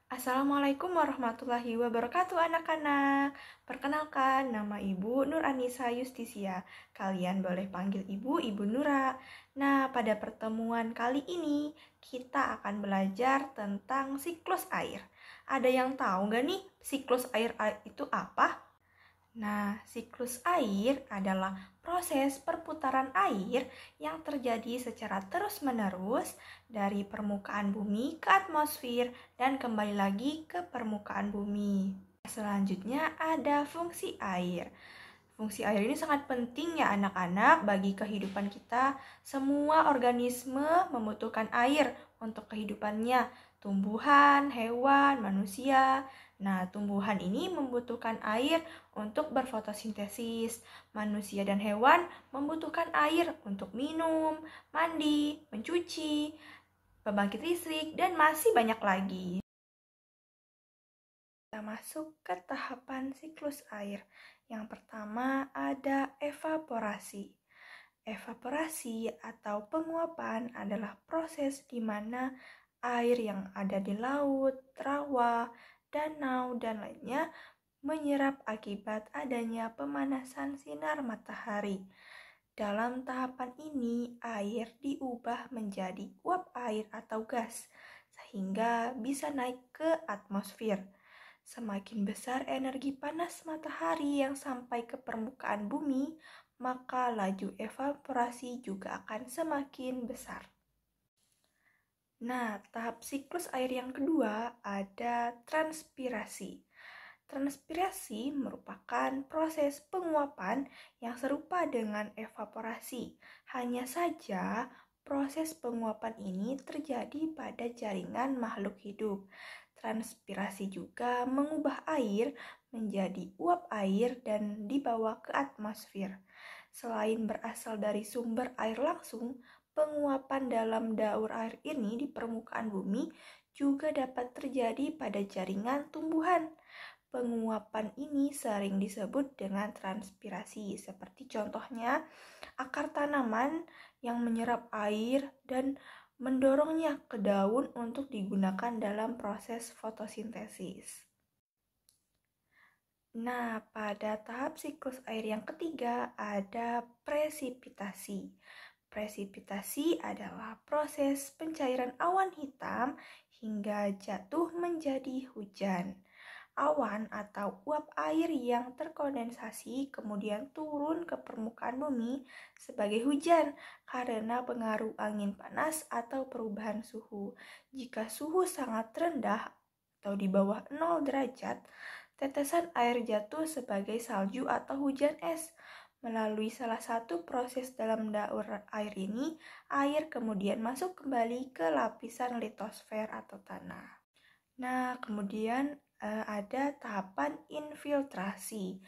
Assalamualaikum warahmatullahi wabarakatuh anak-anak. Perkenalkan, nama Ibu Nur Anissa Yustisia. Kalian boleh panggil Ibu Nura. Nah, pada pertemuan kali ini kita akan belajar tentang siklus air. Ada yang tahu nggak nih siklus air itu apa? Nah, siklus air adalah proses perputaran air yang terjadi secara terus-menerus dari permukaan bumi ke atmosfer dan kembali lagi ke permukaan bumi. Selanjutnya ada fungsi air. Fungsi air ini sangat penting ya anak-anak bagi kehidupan kita. Semua organisme membutuhkan air untuk kehidupannya. Tumbuhan, hewan, manusia. Nah, tumbuhan ini membutuhkan air untuk berfotosintesis. Manusia dan hewan membutuhkan air untuk minum, mandi, mencuci, pembangkit listrik, dan masih banyak lagi. Kita masuk ke tahapan siklus air. Yang pertama ada evaporasi. Evaporasi atau penguapan adalah proses di mana air yang ada di laut, rawa, danau, dan lainnya menyerap akibat adanya pemanasan sinar matahari. Dalam tahapan ini, air diubah menjadi uap air atau gas, sehingga bisa naik ke atmosfer. Semakin besar energi panas matahari yang sampai ke permukaan bumi, maka laju evaporasi juga akan semakin besar. Nah, tahap siklus air yang kedua ada transpirasi. Transpirasi merupakan proses penguapan yang serupa dengan evaporasi. Hanya saja, proses penguapan ini terjadi pada jaringan makhluk hidup. Transpirasi juga mengubah air menjadi uap air dan dibawa ke atmosfer. Selain berasal dari sumber air langsung, penguapan dalam daur air ini di permukaan bumi juga dapat terjadi pada jaringan tumbuhan. Penguapan ini sering disebut dengan transpirasi, seperti contohnya akar tanaman yang menyerap air dan mendorongnya ke daun untuk digunakan dalam proses fotosintesis. Nah, pada tahap siklus air yang ketiga ada presipitasi. Presipitasi adalah proses pencairan awan hitam hingga jatuh menjadi hujan. Awan atau uap air yang terkondensasi kemudian turun ke permukaan bumi sebagai hujan karena pengaruh angin panas atau perubahan suhu. Jika suhu sangat rendah atau di bawah 0 derajat, tetesan air jatuh sebagai salju atau hujan es. Melalui salah satu proses dalam daur air ini, air kemudian masuk kembali ke lapisan litosfer atau tanah. Nah, kemudian ada tahapan infiltrasi.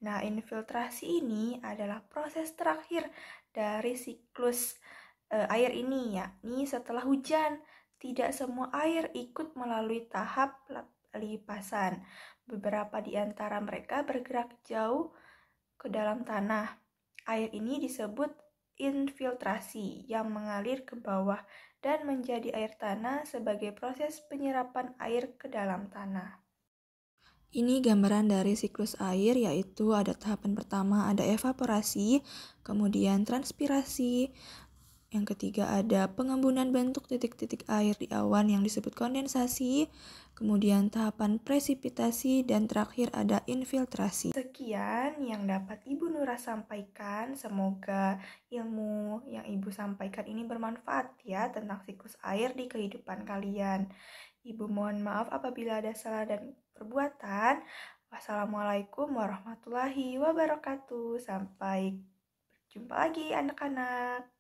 Nah, infiltrasi ini adalah proses terakhir dari siklus air ini, yakni setelah hujan. Tidak semua air ikut melalui tahap lipasan. Beberapa di antara mereka bergerak jauh ke dalam tanah. Air ini disebut infiltrasi yang mengalir ke bawah dan menjadi air tanah sebagai proses penyerapan air ke dalam tanah. Ini gambaran dari siklus air, yaitu ada tahapan pertama ada evaporasi, kemudian transpirasi, yang ketiga ada pengembunan bentuk titik-titik air di awan yang disebut kondensasi, kemudian tahapan presipitasi, dan terakhir ada infiltrasi. Sekian yang dapat Ibu Nura sampaikan. Semoga ilmu yang Ibu sampaikan ini bermanfaat ya tentang siklus air di kehidupan kalian. Ibu mohon maaf apabila ada salah dan perbuatan. Wassalamualaikum warahmatullahi wabarakatuh. Sampai berjumpa lagi anak-anak.